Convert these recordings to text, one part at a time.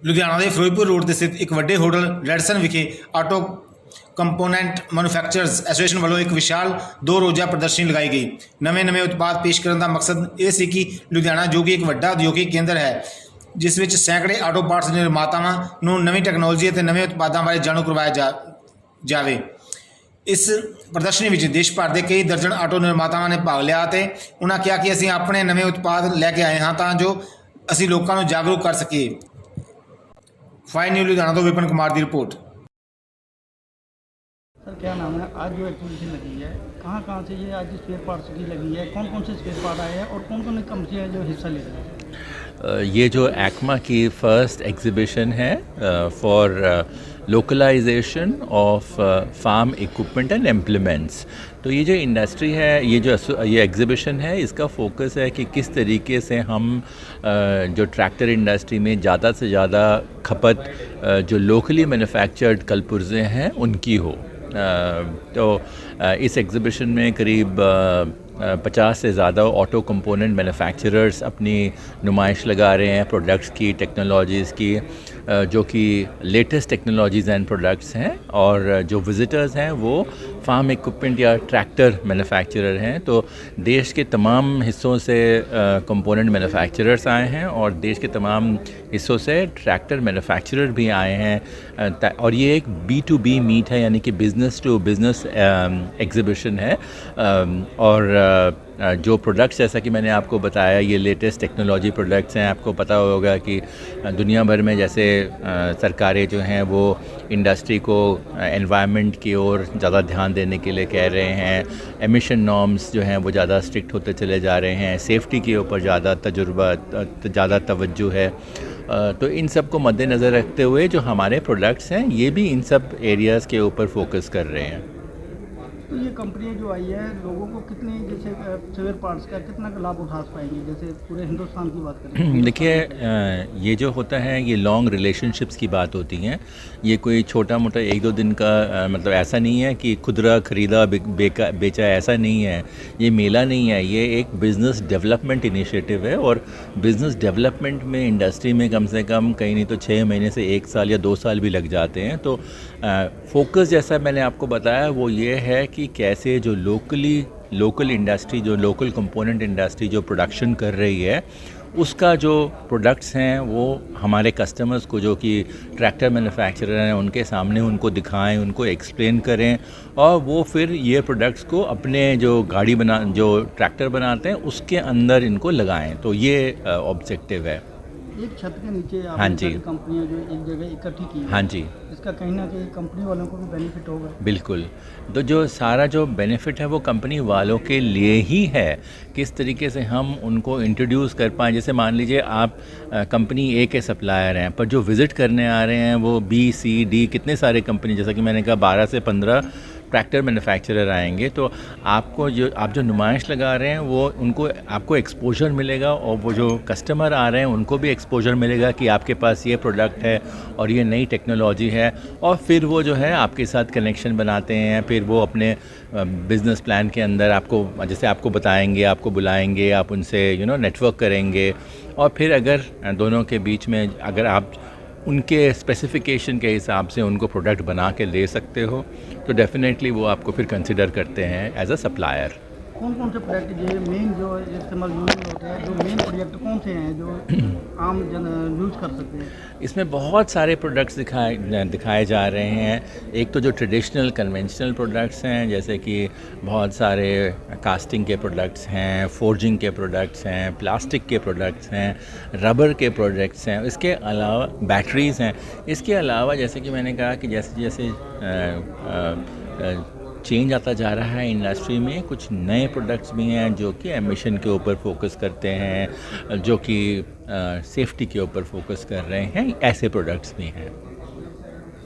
ਲੁਧਿਆਣਾ ਦੇ ਫਿਰੋਜ਼ਪੁਰ ਰੋਡ ਤੇ ਸਥਿਤ ਇੱਕ ਵੱਡੇ ਹੋਟਲ ਰੈਡਸਨ ਵਿਖੇ ਆਟੋ ਕੰਪੋਨੈਂਟ ਮੈਨੂਫੈਕਚਰਰਜ਼ ਐਸੋਸੀਏਸ਼ਨ ਵੱਲੋਂ ਇੱਕ ਵਿਸ਼ਾਲ 2 ਰੋਜ਼ਾ ਪ੍ਰਦਰਸ਼ਨੀ ਲਗਾਈ ਗਈ। ਨਵੇਂ ਉਤਪਾਦ ਪੇਸ਼ ਕਰਨ ਦਾ ਮਕਸਦ ਇਹ ਸੀ ਕਿ ਲੁਧਿਆਣਾ ਜੋ ਕਿ ਇੱਕ ਵੱਡਾ ਉਦਯੋਗਿਕ ਕੇਂਦਰ ਹੈ ਜਿਸ ਵਿੱਚ ਸੈਂਕੜੇ ਆਟੋ ਪਾਰਟਸ ਨਿਰਮਾਤਾਵਾਂ ਨੂੰ ਨਵੀਂ ਟੈਕਨੋਲੋਜੀ ਅਤੇ ਨਵੇਂ ਉਤਪਾਦਾਂ ਬਾਰੇ ਜਾਣੂ ਕਰਵਾਇਆ ਜਾਵੇ। ਇਸ ਪ੍ਰਦਰਸ਼ਨੀ ਵਿੱਚ ਦੇਸ਼ ਭਰ ਦੇ ਕਈ ਦਰਜਨ ਆਟੋ ਨਿਰਮਾਤਾਵਾਂ ਨੇ ਭਾਗ ਲਿਆ ਅਤੇ ਉਹਨਾਂ ਕਿਹਾ ਕਿ ਅਸੀਂ ਆਪਣੇ ਨਵੇਂ ਉਤਪਾਦ ਲੈ ਕੇ ਆਏ ਹਾਂ ਤਾਂ ਜੋ ਅਸੀਂ ਲੋਕਾਂ ਨੂੰ ਜਾਗਰੂਕ ਕਰ ਸਕੀਏ। फाइव न्यूज़ लुधियाना तो विपिन कुमार की रिपोर्ट। सर क्या नाम है? आज जो एक्टिविटी लगी है कहाँ से ये आज स्पेयर पार्ट्स की लगी है, कौन से स्पेयर पार्ट आए हैं और कौन कंपनियाँ जो हिस्सा ले रही है? ये जो एक्मा की फर्स्ट एग्ज़िबिशन है for localization of farm equipment and implements. तो ये जो इंडस्ट्री है, ये एग्ज़िबिशन है, इसका फोकस है कि किस तरीके से हम जो ट्रैक्टर इंडस्ट्री में ज़्यादा से ज़्यादा खपत जो लोकली मैन्युफैक्चर्ड कलपुर्जे हैं उनकी हो। तो इस एग्ज़िबिशन में करीब 50 से ज़्यादा ऑटो कंपोनेंट मैन्युफैक्चरर्स अपनी नुमाइश लगा रहे हैं प्रोडक्ट्स की, टेक्नोलॉजीज़ की, जो कि लेटेस्ट टेक्नोलॉजीज़ एंड प्रोडक्ट्स हैं। और जो विज़िटर्स हैं वो फार्म इक्विपमेंट या ट्रैक्टर मैन्युफैक्चरर हैं। तो देश के तमाम हिस्सों से कंपोनेंट मैन्युफैक्चरर्स आए हैं और देश के तमाम हिस्सों से ट्रैक्टर मैन्युफैक्चरर भी आए हैं। और ये एक B2B मीट है, यानी कि बिज़नेस टू बिज़नेस एग्ज़िबिशन है। और जो प्रोडक्ट्स, जैसा कि मैंने आपको बताया, ये लेटेस्ट टेक्नोलॉजी प्रोडक्ट्स हैं। आपको पता होगा कि दुनिया भर में जैसे सरकारें जो हैं वो इंडस्ट्री को एनवायरनमेंट की ओर ज़्यादा ध्यान देने के लिए कह रहे हैं। एमिशन नॉर्म्स जो हैं वो ज़्यादा स्ट्रिक्ट होते चले जा रहे हैं। सेफ्टी के ऊपर ज़्यादा तवज्जो है। तो इन सब को मद्देनज़र रखते हुए जो हमारे प्रोडक्ट्स हैं ये भी इन सब एरियाज़ के ऊपर फोकस कर रहे हैं। तो ये कंपनियाँ जो आई है लोगों को कितने जैसे स्पेयर पार्ट्स का कितना लाभ उठा पाएंगे, जैसे पूरे हिंदुस्तान की बात करें? देखिए, ये जो होता है ये लॉन्ग रिलेशनशिप्स की बात होती हैं। ये कोई छोटा मोटा 1-2 दिन का मतलब ऐसा नहीं है कि खुदरा खरीदा बेचा, ऐसा नहीं है। ये मेला नहीं है, ये एक बिज़नेस डेवलपमेंट इनिशिएटिव है। और बिज़नेस डेवलपमेंट में इंडस्ट्री में कम से कम कहीं नहीं तो 6 महीने से 1 साल या 2 साल भी लग जाते हैं। तो फोकस जैसा मैंने आपको बताया वो ये है कि कैसे जो लोकल इंडस्ट्री, जो लोकल कंपोनेंट इंडस्ट्री जो प्रोडक्शन कर रही है उसका जो प्रोडक्ट्स हैं वो हमारे कस्टमर्स को, जो कि ट्रैक्टर मैन्युफैक्चरर हैं, उनके सामने उनको दिखाएं, उनको एक्सप्लेन करें और वो फिर ये प्रोडक्ट्स को अपने जो जो ट्रैक्टर बनाते हैं उसके अंदर इनको लगाएं। तो ये ऑब्जेक्टिव है। एक छत के नीचे हाँ जी, कंपनियां जो एक जगह इकट्ठी की, हाँ जी, इसका कहीं ना कहीं कंपनी वालों को भी बेनिफिट होगा। बिल्कुल। तो जो सारा जो बेनिफिट है वो कंपनी वालों के लिए ही है। किस तरीके से हम उनको इंट्रोड्यूस कर पाएँ। जैसे मान लीजिए आप कंपनी A के सप्लायर हैं, पर जो विज़िट करने आ रहे हैं वो B, C, D कितने सारे कंपनी, जैसा कि मैंने कहा 12 से 15 ट्रैक्टर मैन्युफैक्चरर आएंगे। तो आप जो नुमाइश लगा रहे हैं वो आपको एक्सपोजर मिलेगा और वो जो कस्टमर आ रहे हैं उनको भी एक्सपोजर मिलेगा कि आपके पास ये प्रोडक्ट है और ये नई टेक्नोलॉजी है। और फिर वो जो है आपके साथ कनेक्शन बनाते हैं। फिर वो अपने बिज़नेस प्लान के अंदर आपको बताएंगे, आपको बुलाएंगे, आप उनसे नेटवर्क करेंगे। और फिर अगर दोनों के बीच में अगर आप उनके स्पेसिफ़िकेशन के हिसाब से उनको प्रोडक्ट बना के दे सकते हो तो डेफिनेटली वो आपको फिर कंसिडर करते हैं एज अ सप्लायर। कौन से प्रोडक्ट जो मेन जो इस्तेमाल यूज होते हैं, जो मेन प्रोडक्ट कौन से हैं जो आम जन यूज़ कर सकते हैं? इसमें बहुत सारे प्रोडक्ट्स दिखाए जा रहे हैं। एक तो जो ट्रेडिशनल कन्वेंशनल प्रोडक्ट्स हैं, जैसे कि बहुत सारे कास्टिंग के प्रोडक्ट्स हैं, फोर्जिंग के प्रोडक्ट्स हैं, प्लास्टिक के प्रोडक्ट्स हैं, रबर के प्रोडक्ट्स हैं, इसके अलावा बैटरीज़ हैं। इसके अलावा जैसे कि मैंने कहा कि जैसे जैसे चेंज आता जा रहा है इंडस्ट्री में, कुछ नए प्रोडक्ट्स भी हैं जो कि एमिशन के ऊपर फोकस करते हैं, जो कि सेफ्टी के ऊपर फोकस कर रहे हैं। ऐसे प्रोडक्ट्स भी हैं।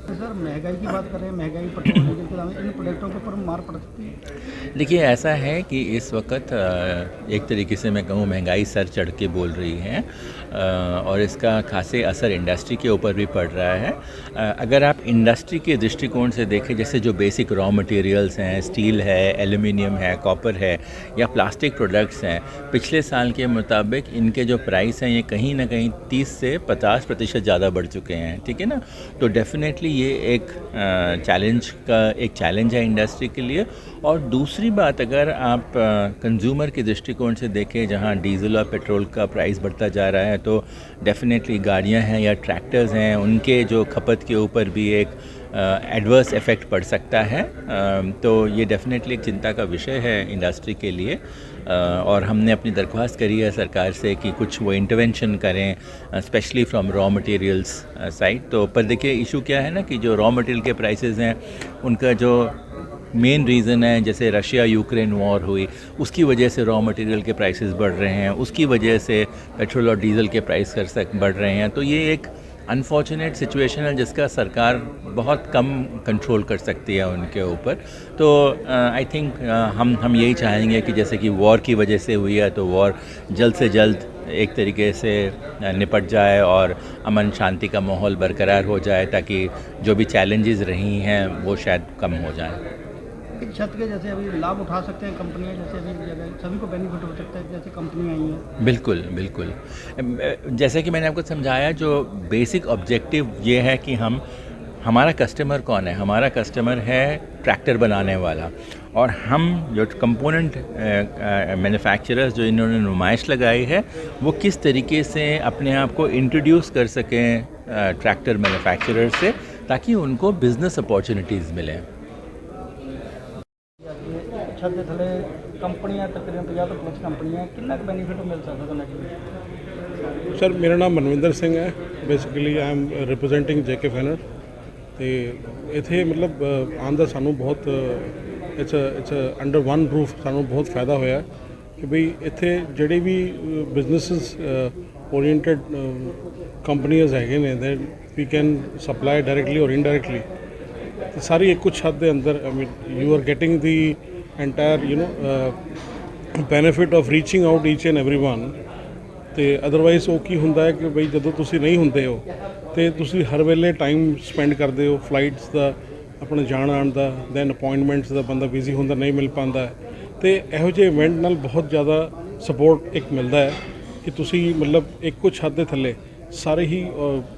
सर महंगाई की बात करें, महंगाई पेट्रोल डीजल के दाम, इन प्रोडक्टों के ऊपर मार पड़ सकती है? देखिए ऐसा है कि इस वक्त एक तरीके से मैं कहूँ महंगाई सर चढ़ के बोल रही है और इसका खासे असर इंडस्ट्री के ऊपर भी पड़ रहा है। अगर आप इंडस्ट्री के दृष्टिकोण से देखें, जैसे जो बेसिक रॉ मटेरियल्स हैं, स्टील है, एल्यूमिनियम है, कॉपर है या प्लास्टिक प्रोडक्ट्स हैं, पिछले साल के मुताबिक इनके जो प्राइस हैं ये कहीं ना कहीं 30 से 50% ज़्यादा बढ़ चुके हैं, ठीक है ना। तो डेफिनेटली ये एक चैलेंज है इंडस्ट्री के लिए। और दूसरी बात, अगर आप कंज्यूमर के दृष्टिकोण से देखें, जहाँ डीजल और पेट्रोल का प्राइस बढ़ता जा रहा है, तो डेफिनेटली गाड़ियां हैं या ट्रैक्टर्स हैं, उनके जो खपत के ऊपर भी एक एडवर्स इफ़ेक्ट पड़ सकता है। तो ये डेफिनेटली एक चिंता का विषय है इंडस्ट्री के लिए और हमने अपनी दरख्वास्त करी है सरकार से कि कुछ वो इंटरवेंशन करें, specially from raw materials side. तो पर देखिए इशू क्या है ना कि जो रॉ मटेरियल के प्राइसेस हैं उनका जो मेन रीज़न है, जैसे रशिया यूक्रेन वॉर हुई, उसकी वजह से रॉ मटेरियल के प्राइसेस बढ़ रहे हैं, उसकी वजह से पेट्रोल और डीजल के प्राइस बढ़ रहे हैं। तो ये एक अनफॉर्चुनेट सिचुएशन है जिसका सरकार बहुत कम कंट्रोल कर सकती है उनके ऊपर। तो आई थिंक हम यही चाहेंगे कि जैसे कि वॉर की वजह से हुई है, तो वॉर जल्द से जल्द एक तरीके से निपट जाए और अमन शांति का माहौल बरकरार हो जाए, ताकि जो भी चैलेंजेस रही हैं वो शायद कम हो जाए। एक छत के जैसे अभी लाभ उठा सकते हैं कंपनियां, जैसे अभी जगह सभी को बेनिफिट हो सकता है, जैसे कंपनियां आई हैं। बिल्कुल बिल्कुल, जैसे कि मैंने आपको समझाया, जो बेसिक ऑब्जेक्टिव ये है कि हमारा कस्टमर कौन है। हमारा कस्टमर है ट्रैक्टर बनाने वाला, और हम जो कंपोनेंट मैन्युफैक्चरर्स जो इन्होंने नुमाइश लगाई है, वो किस तरीके से अपने आप को इंट्रोड्यूस कर सकें ट्रैक्टर मैन्युफैक्चरर से, ताकि उनको बिज़नेस अपॉर्चुनिटीज़ मिलें। छत के थले कंपनियां तकरीबन 50 ਤੋਂ ਪਲੱਸ ਕੰਪਨੀਆਂ, ਕਿੰਨਾ ਕੁ ਬੈਨੀਫਿਟ ਮਿਲ ਸਕਦਾ ਤੁਹਾਨੂੰ? ਸਰ ਮੇਰਾ ਨਾਮ ਮਨਵਿੰਦਰ ਸਿੰਘ ਹੈ। Basically I am representing JK Fenner. ਤੇ ਇੱਥੇ ਮਤਲਬ ਆਉਣ ਦਾ ਸਾਨੂੰ ਬਹੁਤ ਇਟਸ ਅੰਡਰ ਵਨ ਰੂਫ ਸਾਨੂੰ ਬਹੁਤ ਫਾਇਦਾ ਹੋਇਆ ਕਿ ਬਈ ਇੱਥੇ ਜਿਹੜੇ ਵੀ ਬਿਜ਼ਨੈਸਿਸ ਓਰੀਐਂਟਡ ਕੰਪਨੀਆਂ ਹੈਗੇ ਨੇ, that we can supply directly or indirectly. ਤੇ ਸਾਰੀ ਇੱਕੋ ਛੱਤ ਦੇ ਅੰਦਰ, I mean you are getting the entire benefit of reaching out each and everyone। ਤੇ ਅਦਰਵਾਈਜ਼ ਉਹ ਕੀ ਹੁੰਦਾ ਹੈ ਕਿ ਬਈ ਜਦੋਂ ਤੁਸੀਂ ਨਹੀਂ ਹੁੰਦੇ ਹੋ ਤੇ ਤੁਸੀਂ ਹਰ ਵੇਲੇ ਟਾਈਮ ਸਪੈਂਡ ਕਰਦੇ ਹੋ ਫਲਾਈਟਸ ਦਾ, ਆਪਣੇ ਜਾਣ ਆਉਣ ਦਾ, ਦੈਨ ਅਪਾਇੰਟਮੈਂਟਸ ਦਾ, ਬੰਦਾ ਬਿਜ਼ੀ ਹੁੰਦਾ, ਨਹੀਂ ਮਿਲ ਪਾਉਂਦਾ। ਤੇ ਇਹੋ ਜਿਹੇ ਇਵੈਂਟ ਨਾਲ ਬਹੁਤ ਜ਼ਿਆਦਾ ਸਪੋਰਟ ਇੱਕ ਮਿਲਦਾ ਹੈ ਕਿ ਤੁਸੀਂ ਮਤਲਬ ਇੱਕੋ ਛੱਤ ਦੇ ਥੱਲੇ ਸਾਰੇ ਹੀ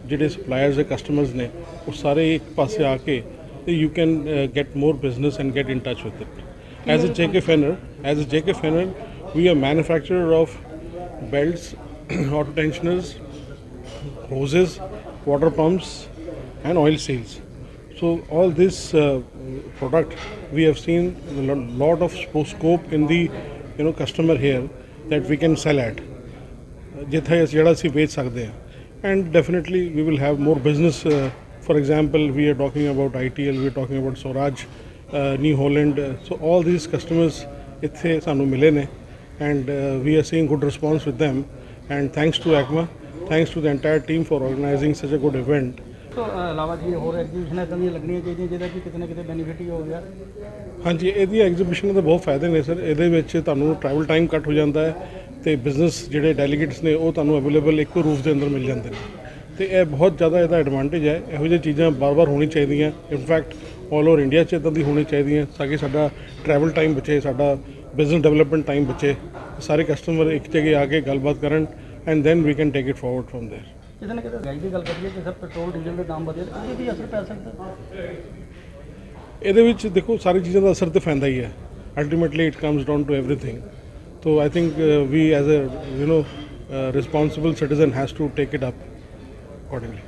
ਜਿਹੜੇ ਸਪਲਾਇਰਸ ਦੇ ਕਸਟਮਰਸ ਨੇ, ਉਹ ਸਾਰੇ ਇੱਕ ਪਾਸੇ ਆ ਕੇ you can get more business and get in touch with it. As a JK Fenner, we are manufacturer of belts, auto tensioners, hoses, water pumps, and oil seals. So all this product, we have seen a lot of scope in the customer here that we can sell at. जिथे ਜਿਹੜਾ ਅਸੀਂ ਵੇਚ ਸਕਦੇ ਹਾਂ, and definitely we will have more business. For example, we are talking about ITL, we are talking about Swaraj, New Holland, so all these customers ਇੱਥੇ ਸਾਨੂੰ ਮਿਲੇ ਨੇ, and we are seeing good response with them, and thanks to ACMA, thanks to the entire team for organizing such a good event। ਤੋਂ ਇਲਾਵਾ ਜੀ ਹੋਰ ਐਗਜ਼ੀਬਿਸ਼ਨਾਂ ਤਾਂ ਨਹੀਂ ਲੱਗਣੀਆਂ ਚਾਹੀਦੀਆਂ ਜਿਹਦਾ ਕਿ ਕਿਤੇ ਨਾ ਕਿਤੇ ਬੈਨੀਫਿਟ ਹੀ ਹੋ ਗਿਆ? ਹਾਂਜੀ, ਇਹਦੀ ਐਗਜ਼ੀਬਿਸ਼ਨ ਦੇ ਬਹੁਤ ਫਾਇਦੇ ਨੇ ਸਰ। ਇਹਦੇ ਵਿੱਚ ਤੁਹਾਨੂੰ ਟਰੈਵਲ ਟਾਈਮ ਕੱਟ ਹੋ ਜਾਂਦਾ ਹੈ, ਤੇ ਬਿਜ਼ਨਸ ਜਿਹੜੇ ਡੈਲੀਗੇਟਸ ਨੇ ਉਹ ਤੁਹਾਨੂੰ ਅਵੇਲੇਬਲ ਇੱਕੋ ਰੂਫ ਦੇ ਅੰਦਰ ਮਿਲ ਜਾਂਦੇ ਨੇ, ਤੇ ਇਹ ਬਹੁਤ ਜ਼ਿਆਦਾ ਇਹਦਾ ਐਡਵਾਂਟੇਜ ਹੈ। ਇਹੋ ਜਿਹੀਆਂ ਚੀਜ਼ਾਂ ਬਾਰ-ਬਾਰ ਹੋਣੀ ਚਾਹੀਦੀਆਂ, ਇਨਫੈਕਟ ਆਲ ਓਵਰ ਇੰਡੀਆ 'ਚ ਇੱਦਾਂ ਦੀ ਹੋਣੀ ਚਾਹੀਦੀਆਂ, ਤਾਂ ਕਿ ਸਾਡਾ ਟਰੈਵਲ ਟਾਈਮ ਬਚੇ, ਸਾਡਾ ਬਿਜ਼ਨਸ ਡਿਵੈਲਪਮੈਂਟ ਟਾਈਮ ਬਚੇ, ਸਾਰੇ ਕਸਟਮਰ ਇੱਕ ਜਗ੍ਹਾ ਆ ਕੇ ਗੱਲਬਾਤ ਕਰਨ, and then we can take it forward from there. ਕਿਤੇ ਨਾ ਕਿਤੇ ਮਹਿੰਗਾਈ ਦੀ ਗੱਲ ਕਰੀਏ ਕਿ ਸਰ ਪੈਟਰੋਲ ਡੀਜ਼ਲ ਦੇ ਦਾਮ ਵਧੇ, ਉਹਦੇ ਵੀ ਅਸਰ ਪੈ ਸਕਦਾ? ਇਹਦੇ ਵਿੱਚ ਦੇਖੋ ਸਾਰੀ ਚੀਜ਼ਾਂ ਦਾ ਅਸਰ ਤਾਂ ਪੈਂਦਾ ਹੀ ਹੈ। Ultimately it comes down to everything. So I think we as a responsible citizen has to take it up accordingly.